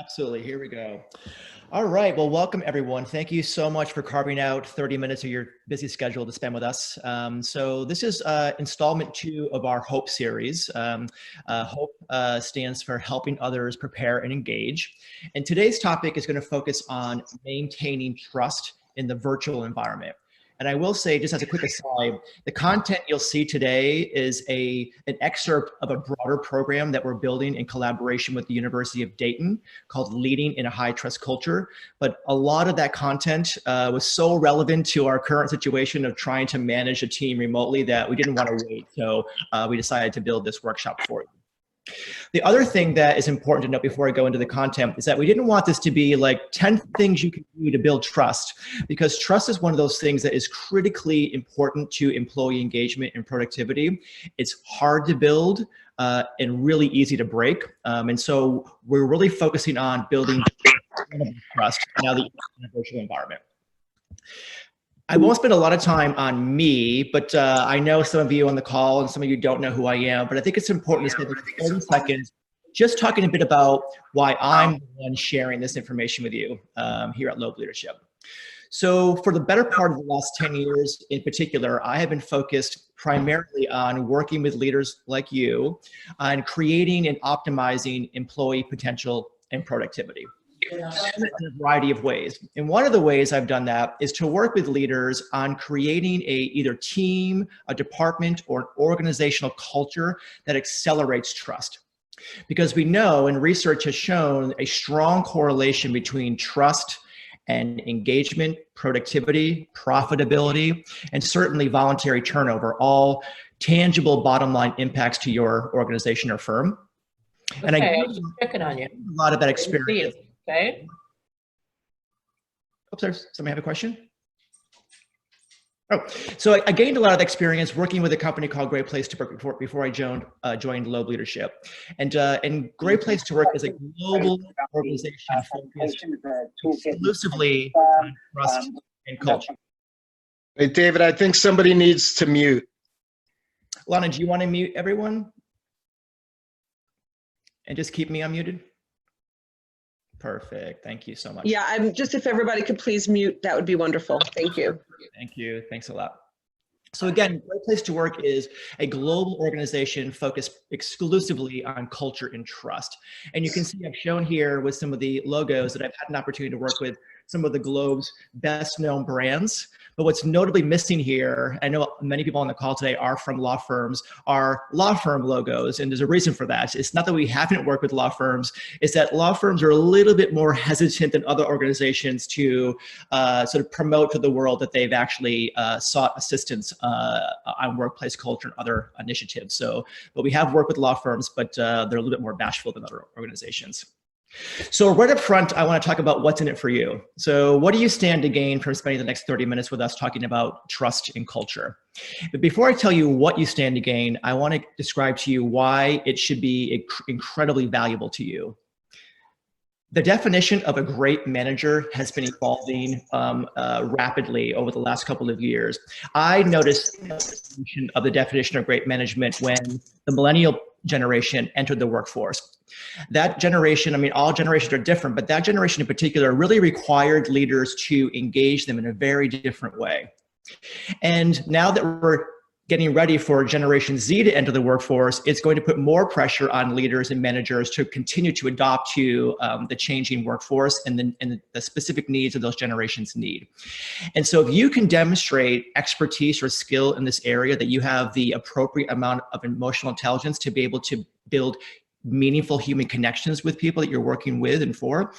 Absolutely. Here we go. All right. Well, welcome everyone. Thank you so much for carving out 30 minutes of your busy schedule to spend with us. So this is installment 2 of our HOPE series. HOPE stands for Helping Others Prepare and Engage. And today's topic is going to focus on maintaining trust in the virtual environment. And I will say, just as a quick aside, the content you'll see today is an excerpt of a broader program that we're building in collaboration with the University of Dayton called Leading in a High Trust Culture. But a lot of that content was so relevant to our current situation of trying to manage a team remotely that we didn't want to wait. So we decided to build this workshop for you. The other thing that is important to note before I go into the content is that we didn't want this to be like 10 things you can do to build trust, because trust is one of those things that is critically important to employee engagement and productivity. It's hard to build and really easy to break. And so we're really focusing on building trust now in a virtual environment. I won't spend a lot of time on me, but I know some of you on the call and some of you don't know who I am, but I think it's important to spend 30 seconds just talking a bit about why I'm the one sharing this information with you here at Loeb Leadership. So for the better part of the last 10 years in particular, I have been focused primarily on working with leaders like you on creating and optimizing employee potential and productivity. In a variety of ways. And one of the ways I've done that is to work with leaders on creating either team, a department, or an organizational culture that accelerates trust. Because we know, and research has shown, a strong correlation between trust and engagement, productivity, profitability, and certainly voluntary turnover, all tangible bottom line impacts to your organization or firm. And I was checking on you. A lot of that experience. Okay. Oops, there's somebody have a question? Oh, so I gained a lot of experience working with a company called Great Place to Work before I joined Loeb Leadership. And Great Place to Work is a global organization focused exclusively on trust and culture. Hey, David, I think somebody needs to mute. Lana, do you want to mute everyone? And just keep me unmuted? Perfect. Thank you so much. Yeah, I'm just, if everybody could please mute, that would be wonderful. Thank you. Thank you. Thanks a lot. So again, Great Place to Work is a global organization focused exclusively on culture and trust. And you can see I've shown here with some of the logos that I've had an opportunity to work with some of the globe's best known brands. But what's notably missing here, I know many people on the call today are from law firms, are law firm logos. And there's a reason for that. It's not that we haven't worked with law firms, it's that law firms are a little bit more hesitant than other organizations to sort of promote to the world that they've actually sought assistance on workplace culture and other initiatives. So, but we have worked with law firms, but they're a little bit more bashful than other organizations. So right up front, I want to talk about what's in it for you. So what do you stand to gain from spending the next 30 minutes with us talking about trust and culture? But before I tell you what you stand to gain, I want to describe to you why it should be incredibly valuable to you. The definition of a great manager has been evolving rapidly over the last couple of years. I noticed the definition of great management when the millennial generation entered the workforce. That generation, I mean, all generations are different, but that generation in particular really required leaders to engage them in a very different way. And now that we're getting ready for Generation Z to enter the workforce, it's going to put more pressure on leaders and managers to continue to adopt to the changing workforce and the specific needs of those generations need. And so if you can demonstrate expertise or skill in this area, that you have the appropriate amount of emotional intelligence to be able to build meaningful human connections with people that you're working with and for,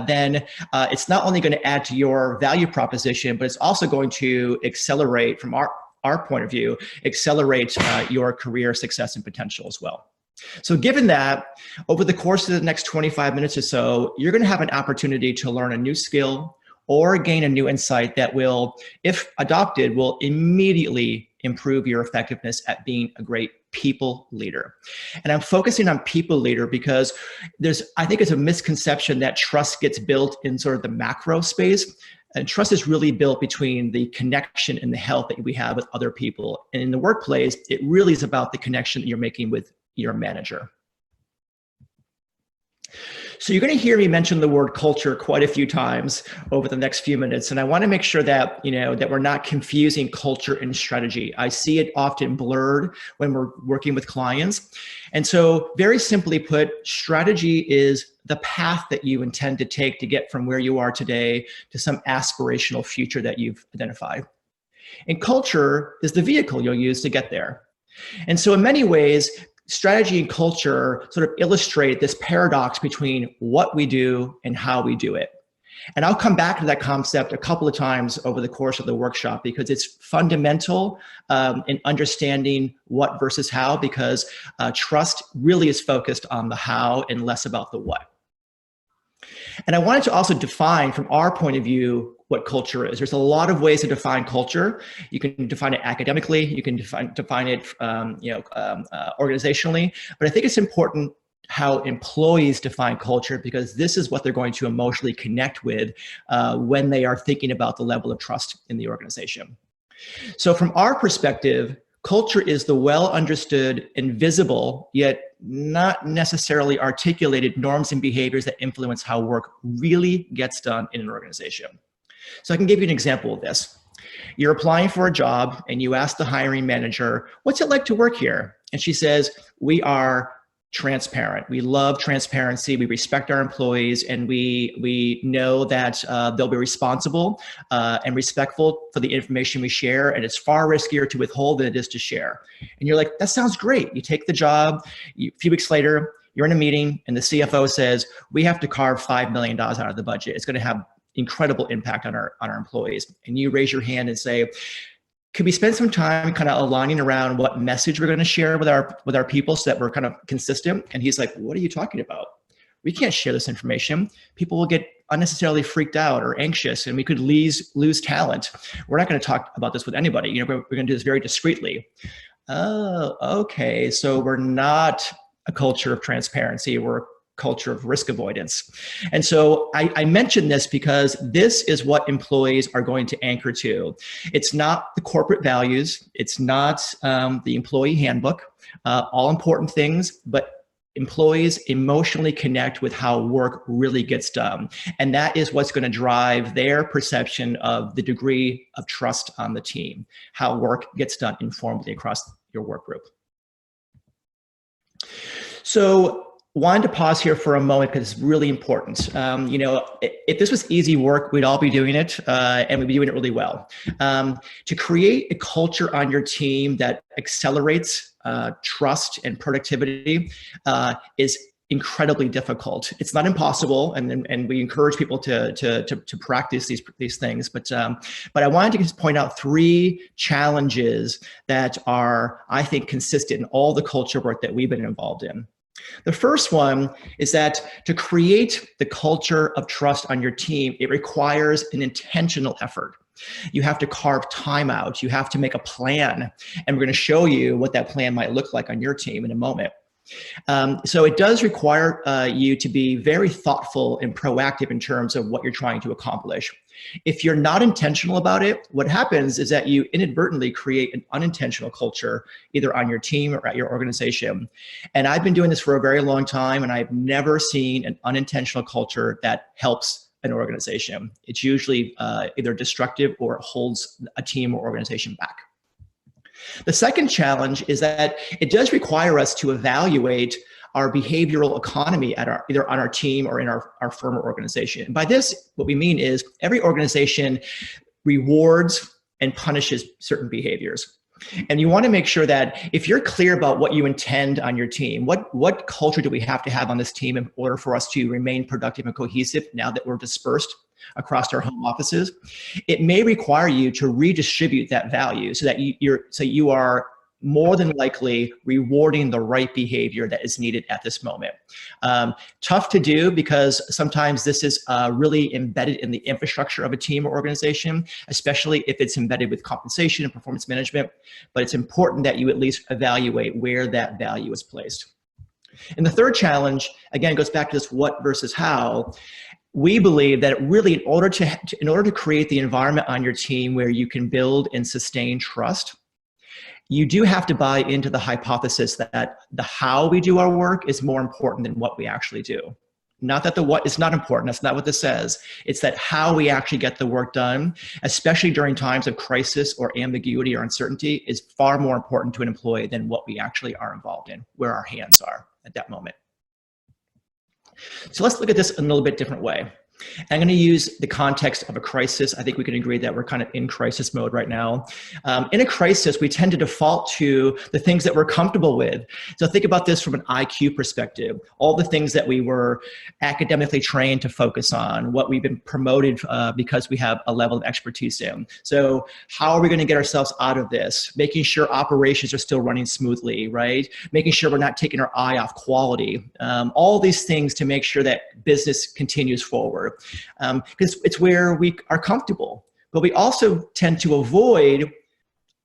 then it's not only going to add to your value proposition, but it's also going to accelerate, from our point of view, accelerate your career success and potential as well. So given that, over the course of the next 25 minutes or so, you're going to have an opportunity to learn a new skill or gain a new insight that will, if adopted, will immediately improve your effectiveness at being a great people leader. And I'm focusing on people leader because I think it's a misconception that trust gets built in sort of the macro space. And trust is really built between the connection and the health that we have with other people. And in the workplace, it really is about the connection that you're making with your manager. So you're going to hear me mention the word culture quite a few times over the next few minutes. And I want to make sure that, that we're not confusing culture and strategy. I see it often blurred when we're working with clients. And so very simply put, strategy is the path that you intend to take to get from where you are today to some aspirational future that you've identified. And culture is the vehicle you'll use to get there. And so in many ways, strategy and culture sort of illustrate this paradox between what we do and how we do it. And I'll come back to that concept a couple of times over the course of the workshop because it's fundamental in understanding what versus how, because trust really is focused on the how and less about the what. And I wanted to also define from our point of view what culture is. There's a lot of ways to define culture. You can define it academically, you can define it organizationally, but I think it's important how employees define culture because this is what they're going to emotionally connect with when they are thinking about the level of trust in the organization. So from our perspective, culture is the well understood and visible, yet not necessarily articulated norms and behaviors that influence how work really gets done in an organization. So I can give you an example of this. You're applying for a job and you ask the hiring manager, what's it like to work here? And she says, we are transparent. We love transparency. We respect our employees, and we know that they'll be responsible and respectful for the information we share. And it's far riskier to withhold than it is to share. And you're like, that sounds great. You take the job. A few weeks later, you're in a meeting, and the CFO says, we have to carve $5 million out of the budget. It's going to have incredible impact on our employees. And you raise your hand and say, could we spend some time kind of aligning around what message we're going to share with our people so that we're kind of consistent? And he's like, what are you talking about? We can't share this information. People will get unnecessarily freaked out or anxious, and we could lose talent. We're not going to talk about this with anybody. We're going to do this very discreetly. Oh, okay. So we're not a culture of transparency. We're a culture of risk avoidance. And so I mention this because this is what employees are going to anchor to. It's not the corporate values. It's not the employee handbook, all important things, but employees emotionally connect with how work really gets done. And that is what's going to drive their perception of the degree of trust on the team, how work gets done informally across your work group. So wanted to pause here for a moment because it's really important. If this was easy work, we'd all be doing it and we'd be doing it really well. To create a culture on your team that accelerates trust and productivity is incredibly difficult. It's not impossible, and we encourage people to practice these things. But I wanted to just point out 3 challenges that are, I think, consistent in all the culture work that we've been involved in. The first one is that to create the culture of trust on your team, it requires an intentional effort. You have to carve time out. You have to make a plan. And we're going to show you what that plan might look like on your team in a moment. So it does require you to be very thoughtful and proactive in terms of what you're trying to accomplish. If you're not intentional about it, what happens is that you inadvertently create an unintentional culture, either on your team or at your organization. And I've been doing this for a very long time, and I've never seen an unintentional culture that helps an organization. It's usually either destructive or it holds a team or organization back. The second challenge is that it does require us to evaluate our behavioral economy at either on our team or in our firm or organization. And by this, what we mean is every organization rewards and punishes certain behaviors. And you want to make sure that if you're clear about what you intend on your team, what culture do we have to have on this team in order for us to remain productive and cohesive now that we're dispersed across our home offices, it may require you to redistribute that value so that you are more than likely rewarding the right behavior that is needed at this moment. Tough to do because sometimes this is really embedded in the infrastructure of a team or organization, especially if it's embedded with compensation and performance management, but it's important that you at least evaluate where that value is placed. And the third challenge, again, goes back to this what versus how. We believe that really in order to create the environment on your team where you can build and sustain trust, you do have to buy into the hypothesis that the how we do our work is more important than what we actually do. Not that the what is not important. That's not what this says. It's that how we actually get the work done, especially during times of crisis or ambiguity or uncertainty, is far more important to an employee than what we actually are involved in, where our hands are at that moment. So let's look at this in a little bit different way. I'm going to use the context of a crisis. I think we can agree that we're kind of in crisis mode right now. In a crisis, we tend to default to the things that we're comfortable with. So think about this from an IQ perspective. All the things that we were academically trained to focus on, what we've been promoted because we have a level of expertise in. So how are we going to get ourselves out of this? Making sure operations are still running smoothly, right? Making sure we're not taking our eye off quality. All these things to make sure that business continues forward. Because it's where we are comfortable. But we also tend to avoid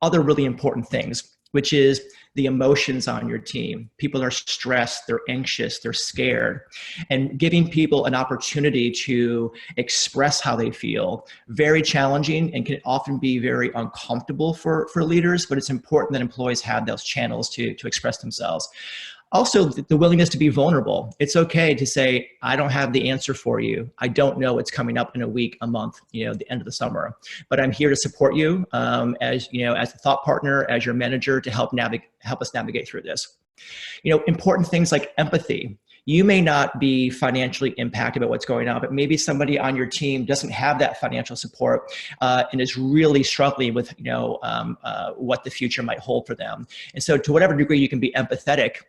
other really important things, which is the emotions on your team. People are stressed, they're anxious, they're scared. And giving people an opportunity to express how they feel, very challenging and can often be very uncomfortable for leaders, but it's important that employees have those channels to express themselves. Also, the willingness to be vulnerable. It's okay to say, I don't have the answer for you. I don't know what's coming up in a week, a month, the end of the summer. But I'm here to support you as a thought partner, as your manager, to help us navigate through this. Important things like empathy. You may not be financially impacted by what's going on, but maybe somebody on your team doesn't have that financial support and is really struggling with what the future might hold for them. And so to whatever degree you can be empathetic,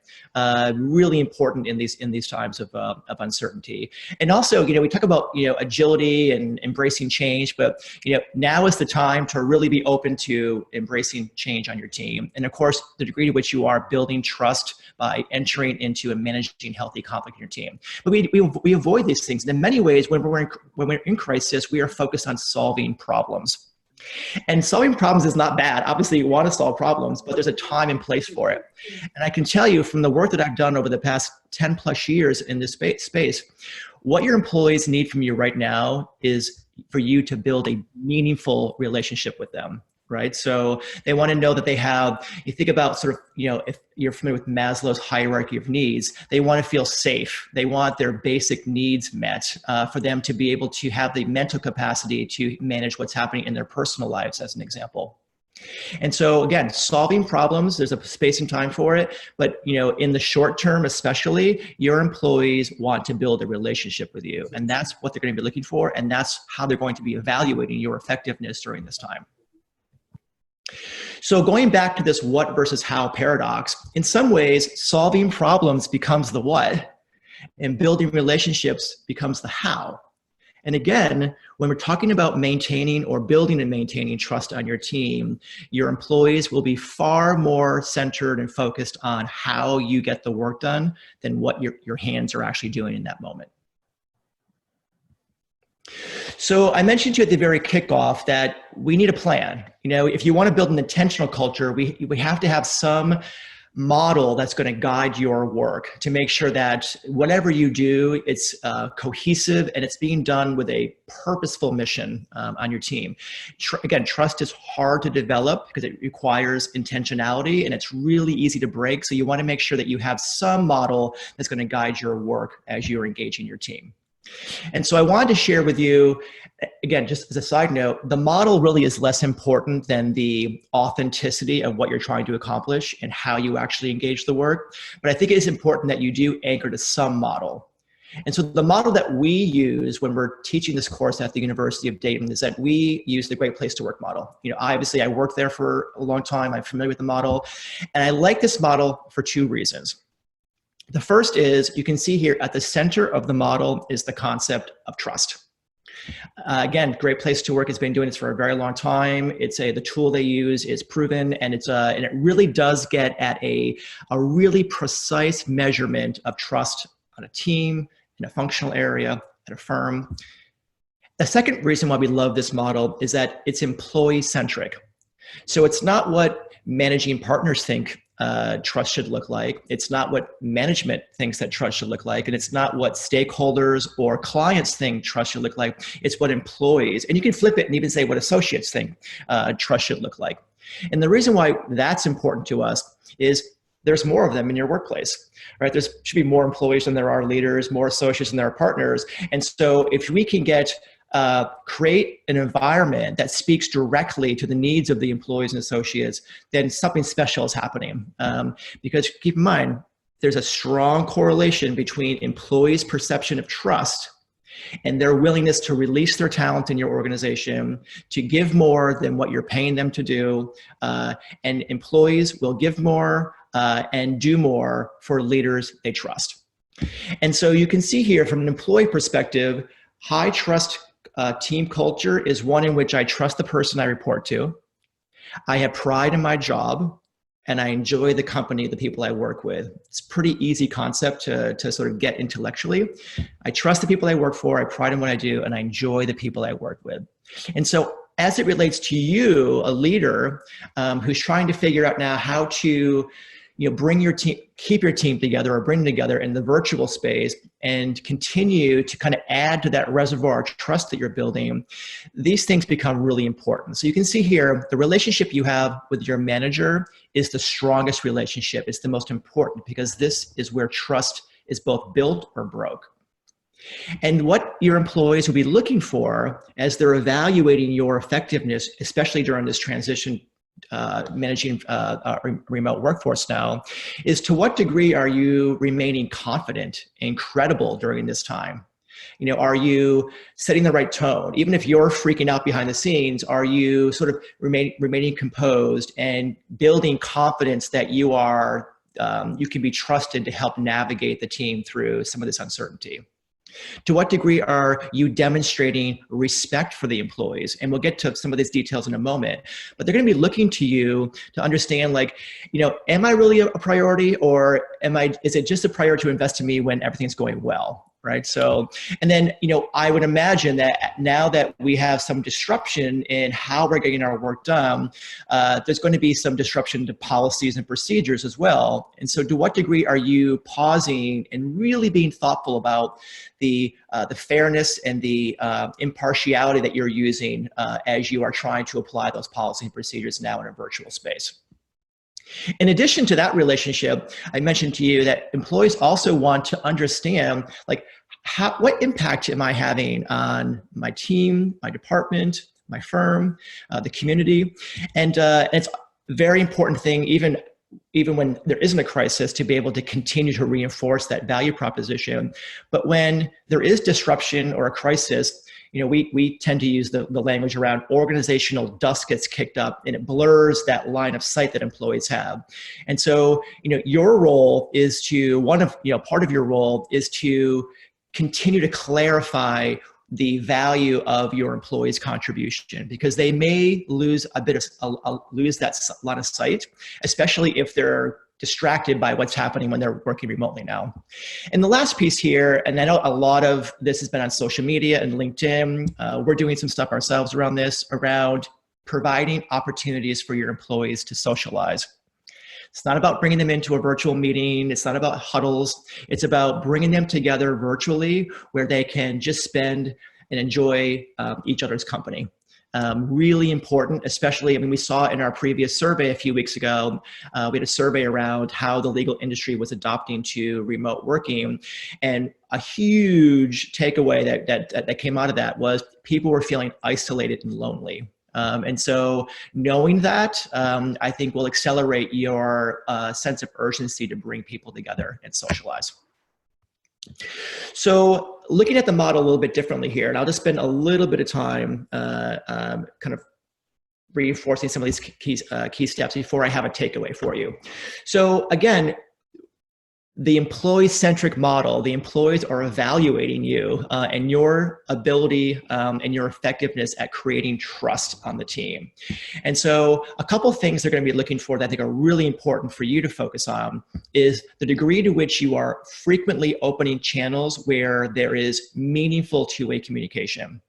really important in these times of uncertainty. And also, we talk about agility and embracing change, but now is the time to really be open to embracing change on your team. And of course, the degree to which you are building trust by entering into and managing healthy conflict in your team. But we avoid these things. And in many ways, when we're in crisis, we are focused on solving problems. And solving problems is not bad. Obviously, you want to solve problems, but there's a time and place for it. And I can tell you from the work that I've done over the past 10 plus years in this space, what your employees need from you right now is for you to build a meaningful relationship with them. Right. So they want to know that they have, you think about sort of, if you're familiar with Maslow's hierarchy of needs, they want to feel safe. They want their basic needs met for them to be able to have the mental capacity to manage what's happening in their personal lives, as an example. And so again, solving problems, there's a space and time for it. But, in the short term, especially, your employees want to build a relationship with you. And that's what they're going to be looking for. And that's how they're going to be evaluating your effectiveness during this time. So going back to this what versus how paradox, in some ways, solving problems becomes the what, and building relationships becomes the how. And again, when we're talking about maintaining or building and maintaining trust on your team, your employees will be far more centered and focused on how you get the work done than what your hands are actually doing in that moment. So I mentioned to you at the very kickoff that we need a plan. If you want to build an intentional culture, we have to have some model that's going to guide your work to make sure that whatever you do, it's cohesive and it's being done with a purposeful mission on your team. Again, trust is hard to develop because it requires intentionality and it's really easy to break. So you want to make sure that you have some model that's going to guide your work as you're engaging your team. And so I wanted to share with you, again, just as a side note, the model really is less important than the authenticity of what you're trying to accomplish and how you actually engage the work. But I think it is important that you do anchor to some model. And so the model that we use when we're teaching this course at the University of Dayton is that we use the Great Place to Work model. Obviously I worked there for a long time. I'm familiar with the model. And I like this model for two reasons. The first is, you can see here at the center of the model is the concept of trust. Again, Great Place to Work has been doing this for a very long time. The tool they use is proven, and it really does get at a really precise measurement of trust on a team, in a functional area, at a firm. The second reason why we love this model is that it's employee-centric. So it's not what managing partners think trust should look like. It's not what management thinks that trust should look like. And it's not what stakeholders or clients think trust should look like. It's what employees, and you can flip it and even say what associates think trust should look like. And the reason why that's important to us is there's more of them in your workplace, right? There should be more employees than there are leaders, more associates than there are partners. And so if we can create an environment that speaks directly to the needs of the employees and associates, then something special is happening. Because keep in mind, there's a strong correlation between employees' perception of trust and their willingness to release their talent in your organization, to give more than what you're paying them to do. And employees will give more and do more for leaders they trust. And so you can see here from an employee perspective, high trust team culture is one in which I trust the person I report to. I have pride in my job, and I enjoy the company, the people I work with. It's a pretty easy concept to sort of get intellectually. I trust the people I work for, I pride in what I do, and I enjoy the people I work with. And so as it relates to you, a leader who's trying to figure out now how to bring your team, keep your team together or bring them together in the virtual space and continue to kind of add to that reservoir of trust that you're building, these things become really important. So you can see here, the relationship you have with your manager is the strongest relationship. It's the most important because this is where trust is both built or broke. And what your employees will be looking for as they're evaluating your effectiveness, especially during this transition managing a remote workforce now, is to what degree are you remaining confident and credible during this time? Are you setting the right tone? Even if you're freaking out behind the scenes, are you sort of remaining composed and building confidence that you can be trusted to help navigate the team through some of this uncertainty? To what degree are you demonstrating respect for the employees? And we'll get to some of these details in a moment, but they're going to be looking to you to understand, am I really a priority, or is it just a priority to invest in me when everything's going well? Right. So, and then, I would imagine that now that we have some disruption in how we're getting our work done, there's going to be some disruption to policies and procedures as well. And so to what degree are you pausing and really being thoughtful about the fairness and the impartiality that you're using as you are trying to apply those policies and procedures now in a virtual space? In addition to that relationship, I mentioned to you that employees also want to understand, what impact am I having on my team, my department, my firm, the community? And it's a very important thing, even when there isn't a crisis, to be able to continue to reinforce that value proposition. But when there is disruption or a crisis, we tend to use the language around organizational dust gets kicked up, and it blurs that line of sight that employees have. And so, your role is part of your role is to continue to clarify the value of your employees' contribution, because they may lose lose that line of sight, especially if they're distracted by what's happening when they're working remotely now. And the last piece here, and I know a lot of this has been on social media and LinkedIn, we're doing some stuff ourselves around providing opportunities for your employees to socialize. It's not about bringing them into a virtual meeting. It's not about huddles. It's about bringing them together virtually where they can just spend and enjoy each other's company. Really important, especially, we saw in our previous survey a few weeks ago, we had a survey around how the legal industry was adopting to remote working. And a huge takeaway that came out of that was people were feeling isolated and lonely. And so knowing that, I think will accelerate your sense of urgency to bring people together and socialize. So looking at the model a little bit differently here, and I'll just spend a little bit of time kind of reinforcing some of these key steps before I have a takeaway for you. So again, the employee-centric model, the employees are evaluating you and your ability and your effectiveness at creating trust on the team. And so a couple of things they're going to be looking for that I think are really important for you to focus on is the degree to which you are frequently opening channels where there is meaningful two-way communication.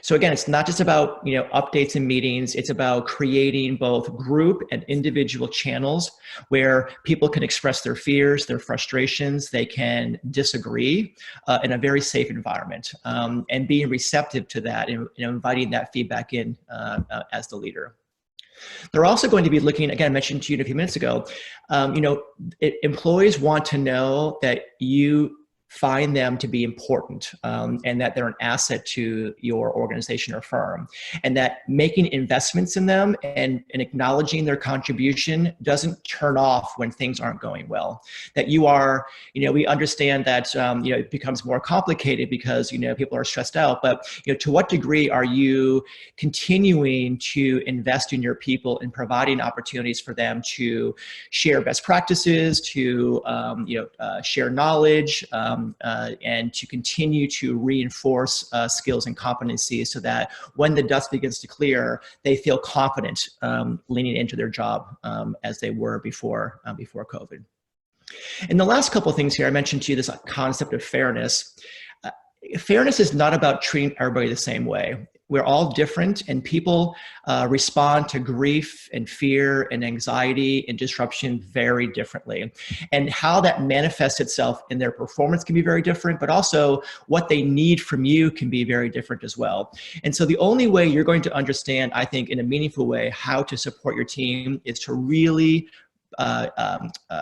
So again, it's not just about updates and meetings. It's about creating both group and individual channels where people can express their fears, their frustrations. They can disagree in a very safe environment, and being receptive to that and inviting that feedback in as the leader. They're also going to be looking, again, I mentioned to you a few minutes ago, employees want to know that you find them to be important, and that they're an asset to your organization or firm, and that making investments in them and acknowledging their contribution doesn't turn off when things aren't going well. That you are, we understand that it becomes more complicated because people are stressed out, but to what degree are you continuing to invest in your people and providing opportunities for them to share best practices, to share knowledge, and to continue to reinforce skills and competencies so that when the dust begins to clear, they feel confident leaning into their job as they were before COVID. And the last couple of things here, I mentioned to you this concept of fairness. Fairness is not about treating everybody the same way. We're all different, and people respond to grief and fear and anxiety and disruption very differently. And how that manifests itself in their performance can be very different, but also what they need from you can be very different as well. And so the only way you're going to understand, I think, in a meaningful way, how to support your team is to really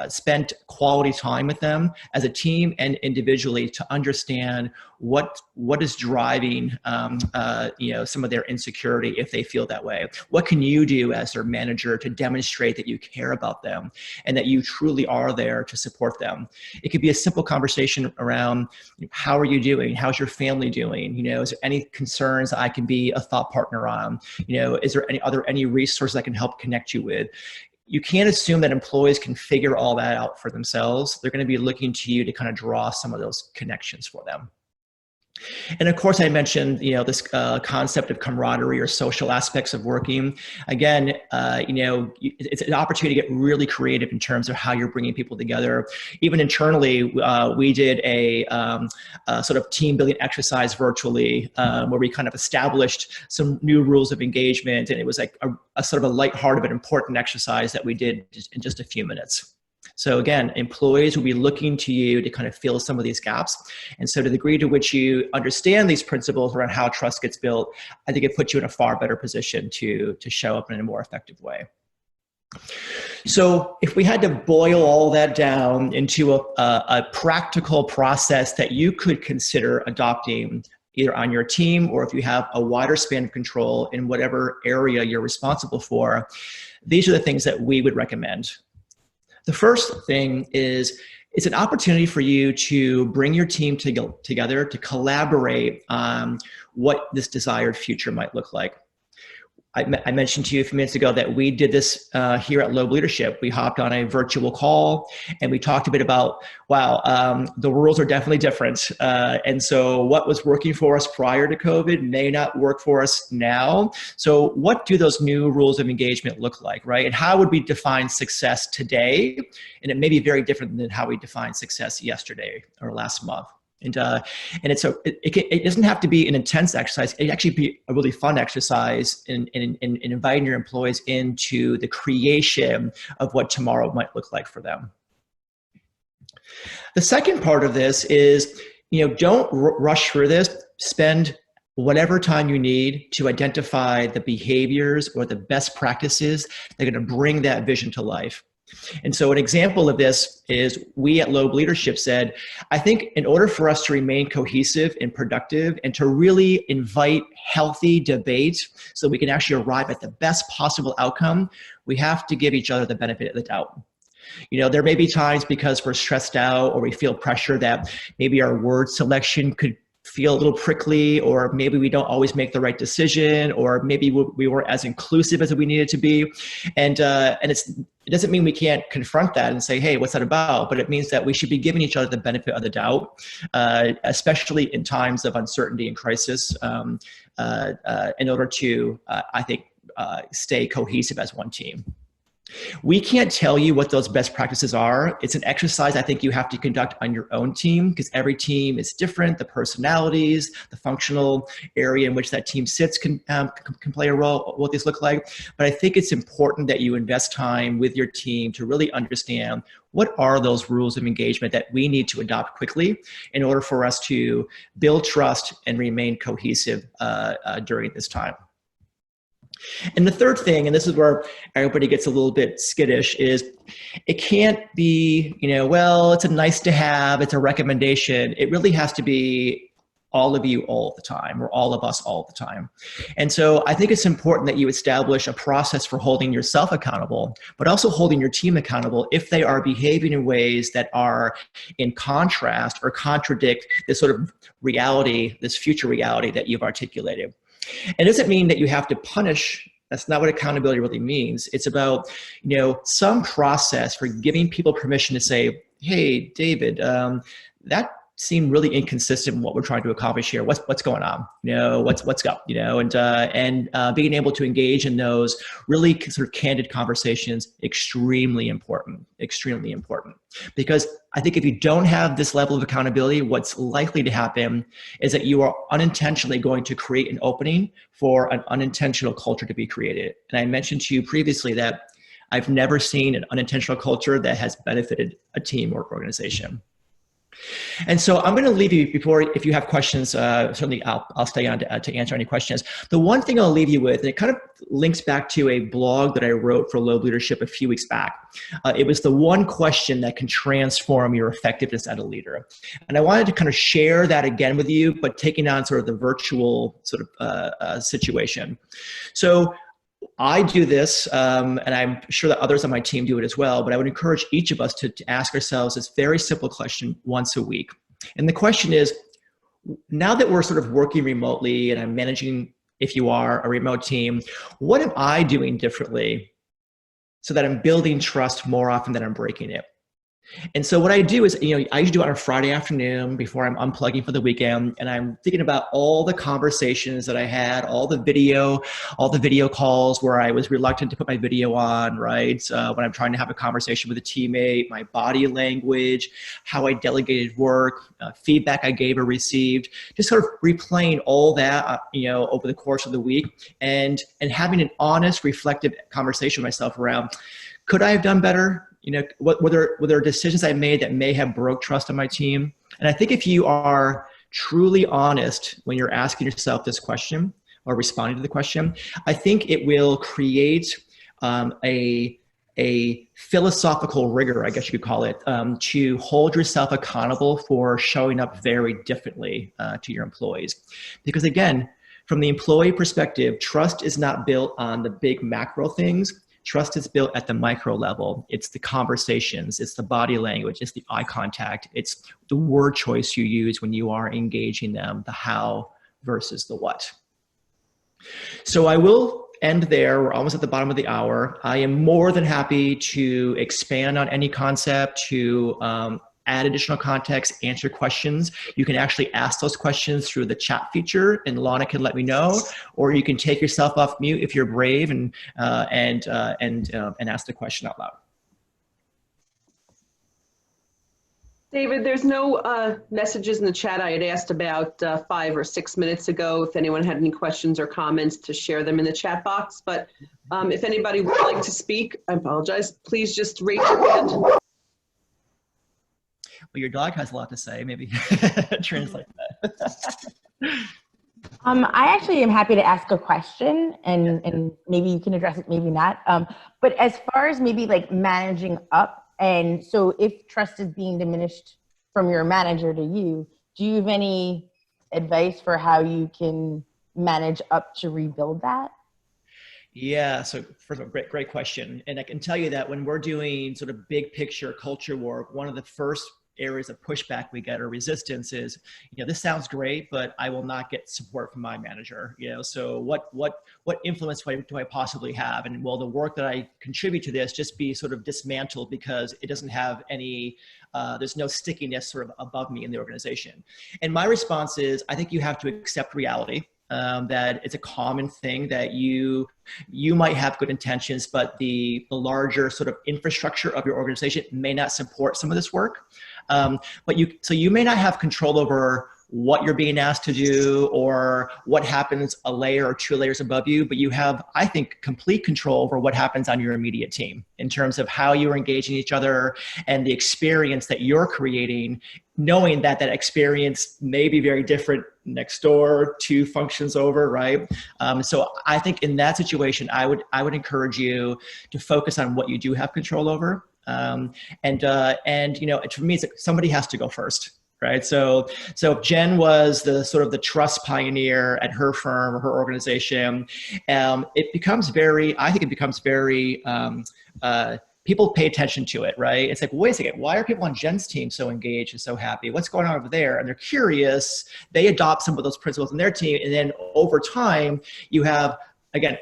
spend quality time with them as a team and individually to understand what is driving some of their insecurity if they feel that way. What can you do as their manager to demonstrate that you care about them and that you truly are there to support them? It could be a simple conversation around, how are you doing? How's your family doing? Is there any concerns I can be a thought partner on? Are there any resources I can help connect you with? You can't assume that employees can figure all that out for themselves. They're going to be looking to you to kind of draw some of those connections for them. And of course, I mentioned, this concept of camaraderie or social aspects of working. Again, it's an opportunity to get really creative in terms of how you're bringing people together. Even internally, we did a sort of team building exercise virtually, where we kind of established some new rules of engagement. And it was like a sort of a lighthearted but important exercise that we did in just a few minutes. So again, employees will be looking to you to kind of fill some of these gaps. And so to the degree to which you understand these principles around how trust gets built, I think it puts you in a far better position to show up in a more effective way. So if we had to boil all that down into a practical process that you could consider adopting either on your team or if you have a wider span of control in whatever area you're responsible for, these are the things that we would recommend. The first thing is it's an opportunity for you to bring your team together to collaborate on what this desired future might look like. I mentioned to you a few minutes ago that we did this here at Loeb Leadership. We hopped on a virtual call and we talked a bit about, wow, the rules are definitely different. And so what was working for us prior to COVID may not work for us now. So what do those new rules of engagement look like, right? And how would we define success today? And it may be very different than how we defined success yesterday or last month. And it doesn't have to be an intense exercise. It actually be a really fun exercise in inviting your employees into the creation of what tomorrow might look like for them. The second part of this is, don't rush through this. Spend whatever time you need to identify the behaviors or the best practices that are going to bring that vision to life. And so an example of this is we at Loeb Leadership said, I think in order for us to remain cohesive and productive and to really invite healthy debate so we can actually arrive at the best possible outcome, we have to give each other the benefit of the doubt. There may be times because we're stressed out or we feel pressure that maybe our word selection could feel a little prickly, or maybe we don't always make the right decision, or maybe we weren't as inclusive as we needed to be. And it doesn't mean we can't confront that and say, hey, what's that about? But it means that we should be giving each other the benefit of the doubt, especially in times of uncertainty and crisis, in order to, I think, stay cohesive as one team. We can't tell you what those best practices are. It's an exercise I think you have to conduct on your own team because every team is different. The personalities, the functional area in which that team sits can play a role, what these look like. But I think it's important that you invest time with your team to really understand what are those rules of engagement that we need to adopt quickly in order for us to build trust and remain cohesive during this time. And the third thing, and this is where everybody gets a little bit skittish, is it can't be, well, it's a nice to have, it's a recommendation. It really has to be all of you all the time, or all of us all the time. And so I think it's important that you establish a process for holding yourself accountable, but also holding your team accountable if they are behaving in ways that are in contrast or contradict this sort of reality, this future reality that you've articulated. It doesn't mean that you have to punish. That's not what accountability really means. It's about, some process for giving people permission to say, hey, David, that seemed really inconsistent with what we're trying to accomplish here. What's going on? What's up? And being able to engage in those really sort of candid conversations, extremely important. Because I think if you don't have this level of accountability, what's likely to happen is that you are unintentionally going to create an opening for an unintentional culture to be created. And I mentioned to you previously that I've never seen an unintentional culture that has benefited a team or organization. And so I'm going to leave you before, if you have questions, certainly I'll stay on to answer any questions. The one thing I'll leave you with, and it kind of links back to a blog that I wrote for Loeb Leadership a few weeks back. It was the one question that can transform your effectiveness as a leader. And I wanted to kind of share that again with you, but taking on sort of the virtual sort of situation. So I do this, and I'm sure that others on my team do it as well, but I would encourage each of us to ask ourselves this very simple question once a week. And the question is, now that we're sort of working remotely and I'm managing, if you are, a remote team, what am I doing differently so that I'm building trust more often than I'm breaking it? And so what I do is, I usually do it on a Friday afternoon before I'm unplugging for the weekend, and I'm thinking about all the conversations that I had, all the video calls where I was reluctant to put my video on, right? When I'm trying to have a conversation with a teammate, my body language, how I delegated work, feedback I gave or received, just sort of replaying all that, over the course of the week, and having an honest, reflective conversation with myself around, could I have done better? Were there decisions I made that may have broke trust on my team? And I think if you are truly honest when you're asking yourself this question or responding to the question, I think it will create a philosophical rigor, I guess you could call it, to hold yourself accountable for showing up very differently to your employees. Because again, from the employee perspective, trust is not built on the big macro things. Trust is built at the micro level. It's the conversations, it's the body language, it's the eye contact, it's the word choice you use when you are engaging them, the how versus the what. So I will end there. We're almost at the bottom of the hour. I am more than happy to expand on any concept, to add additional context, answer questions. You can actually ask those questions through the chat feature, and Lana can let me know, or you can take yourself off mute if you're brave and ask the question out loud. David, there's no messages in the chat. I had asked about 5 or 6 minutes ago if anyone had any questions or comments to share them in the chat box. But if anybody would like to speak, I apologize, please just raise your hand. Well, your dog has a lot to say. Maybe translate that. I actually am happy to ask a question, and maybe you can address it, maybe not. But as far as maybe like managing up, and so if trust is being diminished from your manager to you, do you have any advice for how you can manage up to rebuild that? Yeah, so first of all, great question. And I can tell you that when we're doing sort of big picture culture work, one of the first areas of pushback we get or resistance is, this sounds great, but I will not get support from my manager. So what influence do I possibly have? And will the work that I contribute to this just be sort of dismantled because it doesn't have any, there's no stickiness sort of above me in the organization? And my response is, I think you have to accept reality. That it's a common thing that you might have good intentions, but the larger sort of infrastructure of your organization may not support some of this work. So you may not have control over what you're being asked to do or what happens a layer or 2 layers above you, but you have, I think, complete control over what happens on your immediate team in terms of how you're engaging each other and the experience that you're creating, knowing that that experience may be very different next door, 2 functions over, right? So I think in that situation, I would encourage you to focus on what you do have control over. And you know, for me, it's like somebody has to go first. Right. So Jen was the sort of the trust pioneer at her firm or her organization. It becomes very, I think it becomes very, people pay attention to it, right? It's like, wait a second, why are people on Jen's team so engaged and so happy? What's going on over there? And they're curious. They adopt some of those principles in their team. And then over time, you have, again,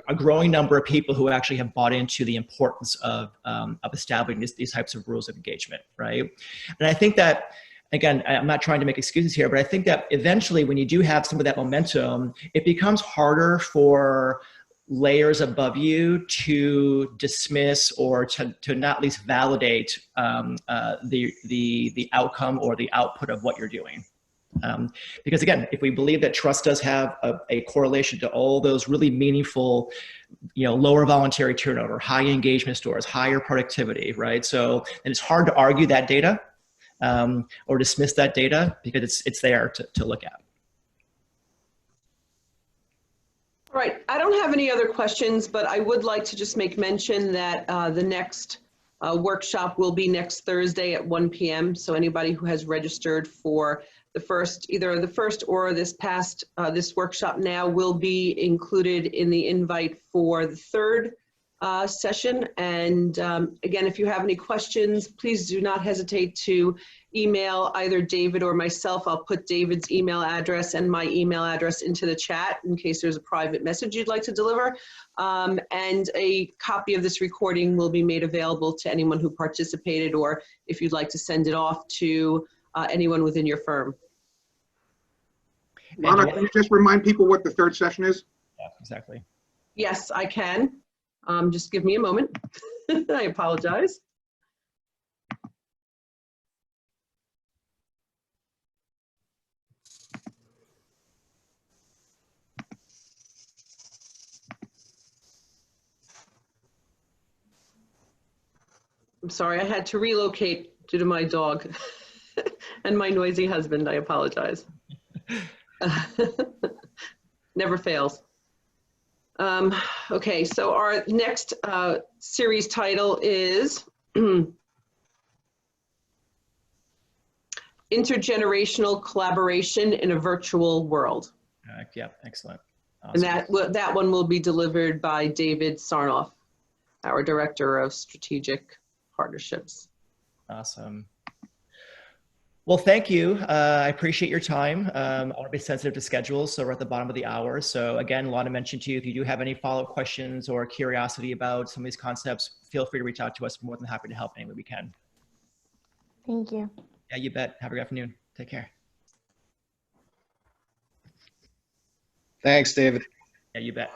a growing number of people who actually have bought into the importance of establishing these types of rules of engagement, right? And I think that, again, I'm not trying to make excuses here, but I think that eventually when you do have some of that momentum, it becomes harder for layers above you to dismiss or to not least validate the outcome or the output of what you're doing. Because again, if we believe that trust does have a correlation to all those really meaningful, you know, lower voluntary turnover, high engagement scores, higher productivity, right? So, and it's hard to argue that data. Or dismiss that data because it's there to look at. All right, I don't have any other questions, but I would like to just make mention that the next workshop will be next Thursday at 1 p.m. So anybody who has registered for the first, either the first or this workshop now will be included in the invite for the third session. And again, if you have any questions, please do not hesitate to email either David or myself. I'll put David's email address and my email address into the chat in case there's a private message you'd like to deliver. And a copy of this recording will be made available to anyone who participated, or if you'd like to send it off to anyone within your firm. Lana, can you just remind people what the third session is? Yeah, exactly. Yes, I can. Just give me a moment. I apologize. I'm sorry, I had to relocate due to my dog and my noisy husband. I apologize. Never fails. Okay, so our next series title is Intergenerational Collaboration in a Virtual World. Yeah, excellent. Awesome. And that one will be delivered by David Sarnoff, our Director of Strategic Partnerships. Awesome. Well, thank you. I appreciate your time. I want to be sensitive to schedules, so we're at the bottom of the hour. So again, Lana mentioned to you, if you do have any follow-up questions or curiosity about some of these concepts, feel free to reach out to us. We're more than happy to help any way we can. Thank you. Yeah, you bet. Have a good afternoon. Take care. Thanks, David. Yeah, you bet.